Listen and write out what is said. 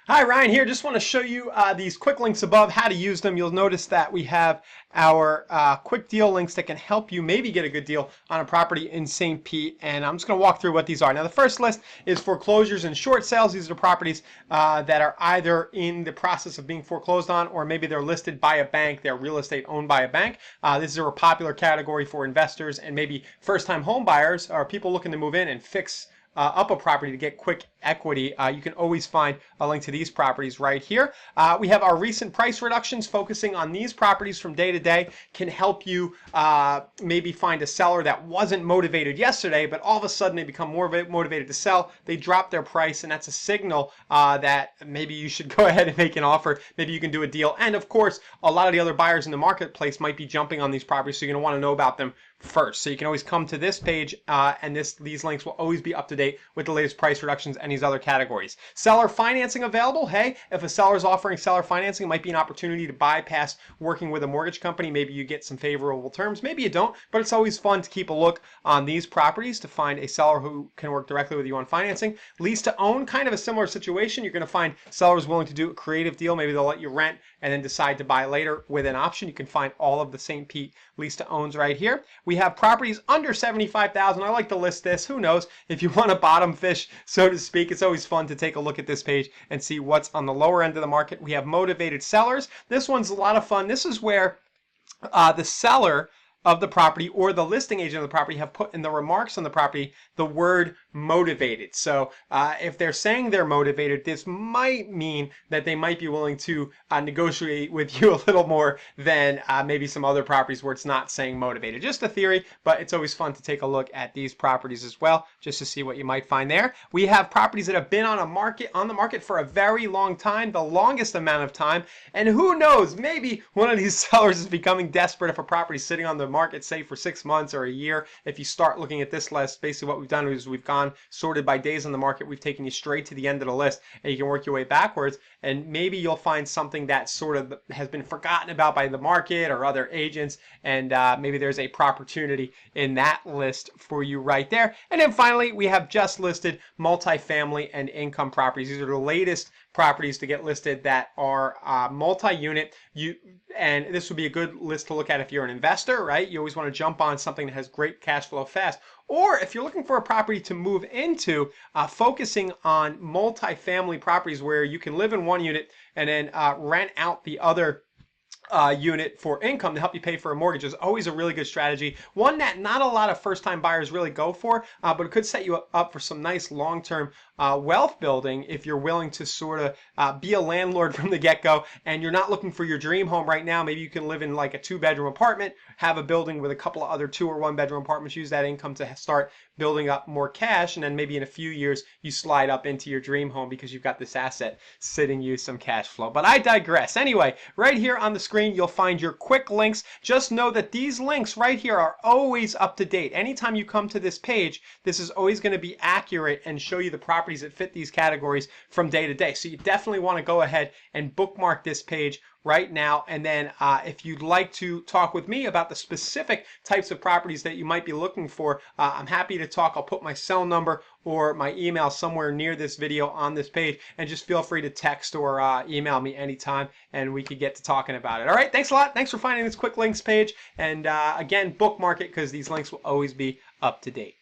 Hi, Ryan here. Just want to show you these quick links above, how to use them. You'll notice that we have our quick deal links that can help you maybe get a good deal on a property in St. Pete. And I'm just going to walk through what these are. Now, the first list is foreclosures and short sales. These are properties that are either in the process of being foreclosed on, or maybe they're listed by a bank. They're real estate owned by a bank. This is a popular category for investors and maybe first-time home buyers or people looking to move in and fix up a property to get quick equity. You can always find a link to these properties right here. We have our recent price reductions. Focusing on these properties from day to day can help you maybe find a seller that wasn't motivated yesterday, but all of a sudden they become more motivated to sell. They drop their price, and that's a signal that maybe you should go ahead and make an offer. Maybe you can do a deal. And of course, a lot of the other buyers in the marketplace might be jumping on these properties, so you're going to want to know about them first. So you can always come to this page, and these links will always be up to date with the latest price reductions and these other categories. Seller financing available. Hey, if a seller is offering seller financing, it might be an opportunity to bypass working with a mortgage company. Maybe you get some favorable terms, maybe you don't, but it's always fun to keep a look on these properties to find a seller who can work directly with you on financing. Lease to own, kind of a similar situation. You're going to find sellers willing to do a creative deal. Maybe they'll let you rent and then decide to buy later with an option. You can find all of the St. Pete lease to owns right here. We have properties under $75,000. I like to list this. Who knows? If you want a bottom fish, so to speak, it's always fun to take a look at this page and see what's on the lower end of the market. We have motivated sellers. This one's a lot of fun. This is where the seller of the property or the listing agent of the property have put in the remarks on the property the word motivated. So if they're saying they're motivated, this might mean that they might be willing to negotiate with you a little more than maybe some other properties where it's not saying motivated. Just a theory, but it's always fun to take a look at these properties as well, just to see what you might find there. We have properties that have been on the market for a very long time, the longest amount of time, and who knows, maybe one of these sellers is becoming desperate if a property is sitting on the market, say for 6 months or a year. If you start looking at this list, basically what we've done is we've gone sorted by days on the market. We've taken you straight to the end of the list, and you can work your way backwards, and maybe you'll find something that sort of has been forgotten about by the market or other agents, and maybe there's a Propertunity in that list for you right there. And then finally, we have just listed multifamily and income properties. These are the latest properties to get listed that are multi-unit. And this would be a good list to look at if you're an investor, right? You always want to jump on something that has great cash flow fast. Or if you're looking for a property to move into, focusing on multifamily properties where you can live in one unit and then rent out the other unit for income to help you pay for a mortgage is always a really good strategy. One that not a lot of first-time buyers really go for, but it could set you up for some nice long-term wealth building if you're willing to sort of be a landlord from the get-go and you're not looking for your dream home right now. Maybe you can live in like a 2-bedroom apartment, have a building with a couple of other 2 or 1-bedroom apartments, use that income to start building up more cash, and then maybe in a few years you slide up into your dream home because you've got this asset sitting you some cash flow. But I digress. Anyway, right here on the screen you'll find your quick links. Just know that these links right here are always up to date. Anytime you come to this page, this is always going to be accurate and show you the properties that fit these categories from day to day. So you definitely want to go ahead and bookmark this page right now. And then if you'd like to talk with me about the specific types of properties that you might be looking for, I'm happy to talk. I'll put my cell number or my email somewhere near this video on this page, and just feel free to text or email me anytime and we could get to talking about it. All right, thanks a lot. Thanks for finding this quick links page, and again, bookmark it because these links will always be up to date.